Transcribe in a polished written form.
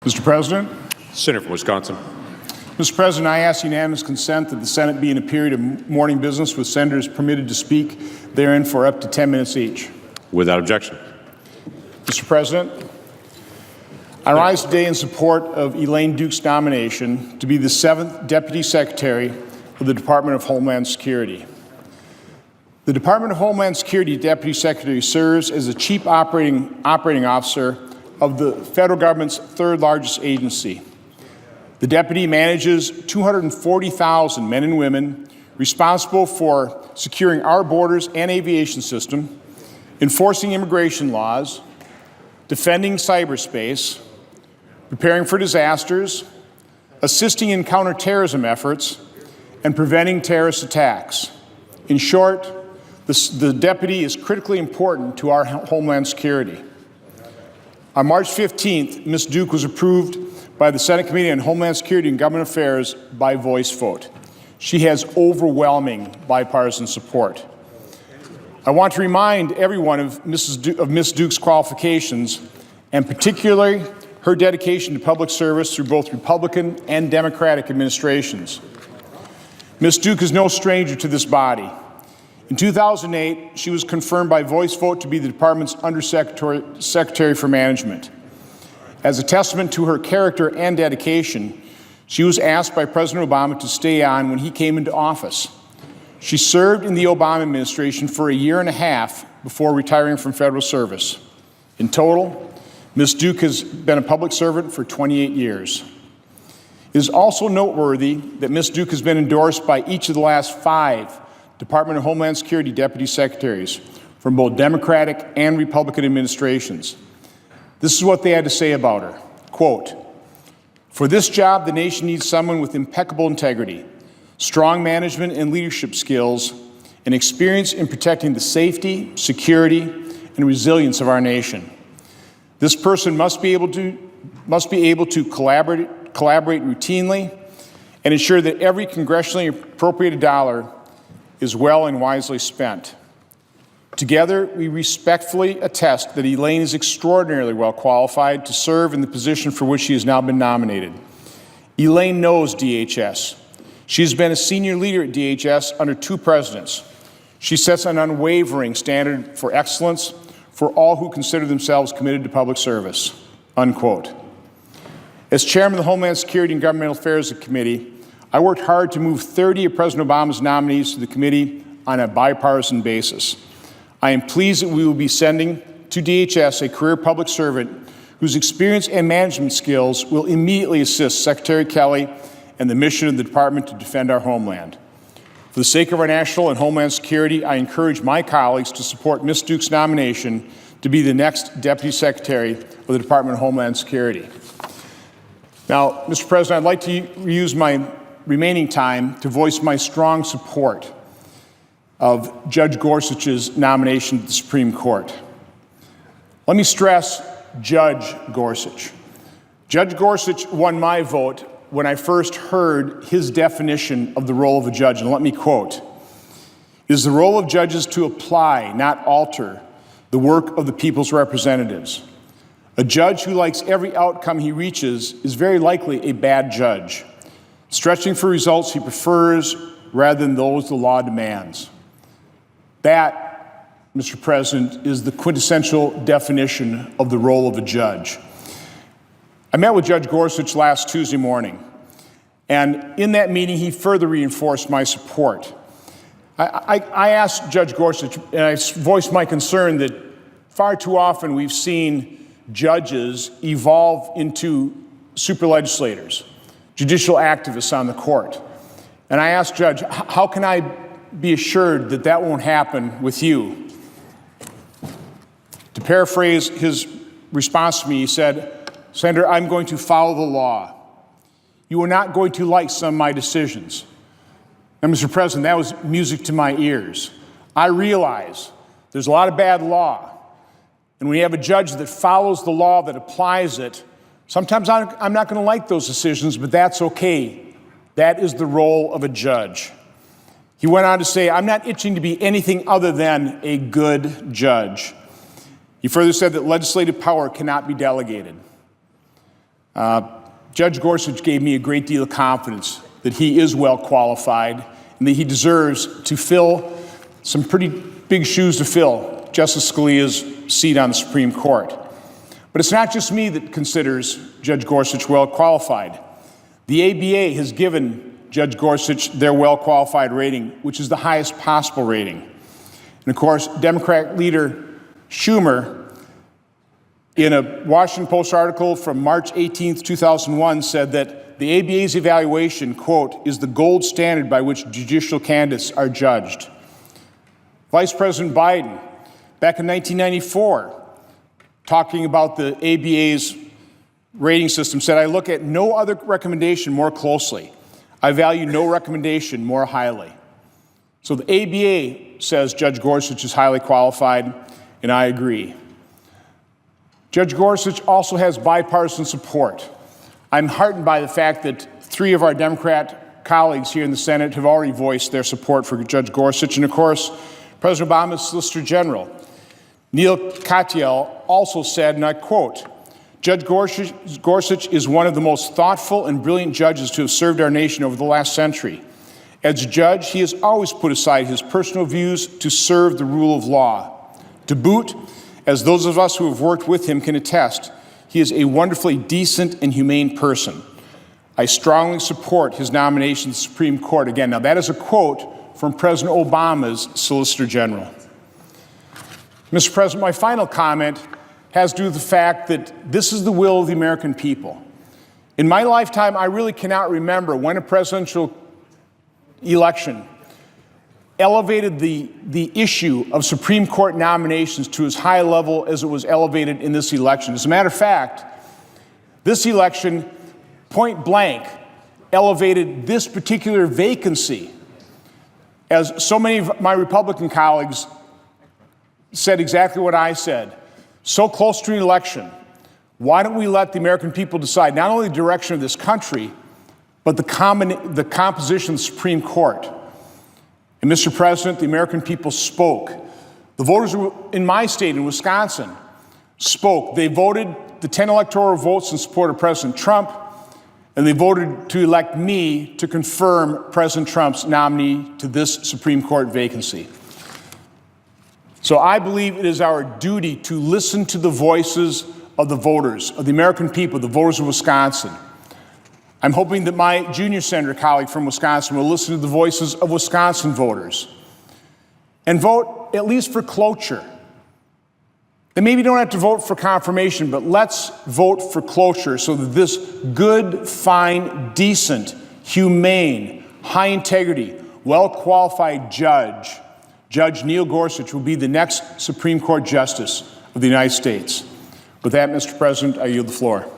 Mr. President. Senator from Wisconsin. Mr. President, I ask unanimous consent that the Senate be in a period of morning business with senators permitted to speak therein for up to 10 minutes each. Without objection. Mr. President, I rise today in support of Elaine Duke's nomination to be the 7th Deputy Secretary of the Department of Homeland Security. The Department of Homeland Security Deputy Secretary serves as the Chief Operating Officer of the federal government's third largest agency. The deputy manages 240,000 men and women responsible for securing our borders and aviation system, enforcing immigration laws, defending cyberspace, preparing for disasters, assisting in counterterrorism efforts, and preventing terrorist attacks. In short, the deputy is critically important to our homeland security. On March 15th, Ms. Duke was approved by the Senate Committee on Homeland Security and Government Affairs by voice vote. She has overwhelming bipartisan support. I want to remind everyone of Ms. Duke's qualifications, and particularly her dedication to public service through both Republican and Democratic administrations. Ms. Duke is no stranger to this body. In 2008, she was confirmed by voice vote to be the department's Secretary for Management. As a testament to her character and dedication, she was asked by President Obama to stay on when he came into office. She served in the Obama administration for a year and a half before retiring from federal service. In total, Ms. Duke has been a public servant for 28 years. It is also noteworthy that Ms. Duke has been endorsed by each of the last 5 Department of Homeland Security Deputy Secretaries from both Democratic and Republican administrations. This is what they had to say about her. Quote, "For this job, the nation needs someone with impeccable integrity, strong management and leadership skills, and experience in protecting the safety, security, and resilience of our nation. This person must be able to collaborate routinely and ensure that every congressionally appropriated dollar is well and wisely spent. Together, we respectfully attest that Elaine is extraordinarily well qualified to serve in the position for which she has now been nominated. Elaine knows DHS. She has been a senior leader at DHS under 2 presidents. She sets an unwavering standard for excellence for all who consider themselves committed to public service." Unquote. As chairman of the Homeland Security and Governmental Affairs Committee, I worked hard to move 30 of President Obama's nominees to the committee on a bipartisan basis. I am pleased that we will be sending to DHS a career public servant whose experience and management skills will immediately assist Secretary Kelly and the mission of the department to defend our homeland. For the sake of our national and homeland security, I encourage my colleagues to support Ms. Duke's nomination to be the next Deputy Secretary of the Department of Homeland Security. Now, Mr. President, I'd like to use my remaining time to voice my strong support of Judge Gorsuch's nomination to the Supreme Court. Let me stress Judge Gorsuch. Judge Gorsuch won my vote when I first heard his definition of the role of a judge, and let me quote, "It is the role of judges to apply, not alter, the work of the people's representatives. A judge who likes every outcome he reaches is very likely a bad judge, stretching for results he prefers rather than those the law demands." That, Mr. President, is the quintessential definition of the role of a judge. I met with Judge Gorsuch last Tuesday morning, and in that meeting, he further reinforced my support. I asked Judge Gorsuch, and I voiced my concern that far too often we've seen judges evolve into super legislators, judicial activists on the court. And I asked Judge, how can I be assured that that won't happen with you? To paraphrase his response to me, he said, "Senator, I'm going to follow the law. You are not going to like some of my decisions." And Mr. President, that was music to my ears. I realize there's a lot of bad law. And when you have a judge that follows the law, that applies it, sometimes I'm not going to like those decisions, but that's okay. That is the role of a judge. He went on to say, "I'm not itching to be anything other than a good judge." He further said that legislative power cannot be delegated. Judge Gorsuch gave me a great deal of confidence that he is well qualified and that he deserves to fill some pretty big shoes to fill, Justice Scalia's seat on the Supreme Court. But it's not just me that considers Judge Gorsuch well qualified. The ABA has given Judge Gorsuch their well-qualified rating, which is the highest possible rating. And of course, Democrat leader Schumer, in a Washington Post article from March 18th, 2001, said that the ABA's evaluation, quote, is the gold standard by which judicial candidates are judged. Vice President Biden, back in 1994, talking about the ABA's rating system, said, I look at no other recommendation more closely. I value no recommendation more highly. So the ABA says Judge Gorsuch is highly qualified, and I agree. Judge Gorsuch also has bipartisan support. I'm heartened by the fact that 3 of our Democrat colleagues here in the Senate have already voiced their support for Judge Gorsuch. And of course, President Obama's Solicitor General, Neil Katyal, also said, and I quote, Judge Gorsuch is one of the most thoughtful and brilliant judges to have served our nation over the last century. As a judge, he has always put aside his personal views to serve the rule of law. To boot, as those of us who have worked with him can attest, he is a wonderfully decent and humane person. I strongly support his nomination to the Supreme Court. Again, now that is a quote from President Obama's Solicitor General. Mr. President, my final comment has to do with the fact that this is the will of the American people. In my lifetime, I really cannot remember when a presidential election elevated the issue of Supreme Court nominations to as high a level as it was elevated in this election. As a matter of fact, this election, point blank, elevated this particular vacancy. As so many of my Republican colleagues said exactly what I said, so close to an election, why don't we let the American people decide not only the direction of this country, but the composition of the Supreme Court? And Mr. President, the American people spoke. The voters in my state, in Wisconsin, spoke. They voted the 10 electoral votes in support of President Trump, and they voted to elect me to confirm President Trump's nominee to this Supreme Court vacancy. So I believe it is our duty to listen to the voices of the voters, of the American people, the voters of Wisconsin. I'm hoping that my junior senator colleague from Wisconsin will listen to the voices of Wisconsin voters and vote at least for cloture. They maybe don't have to vote for confirmation, but let's vote for cloture so that this good, fine, decent, humane, high integrity, well-qualified Judge Neil Gorsuch, will be the next Supreme Court Justice of the United States. With that, Mr. President, I yield the floor.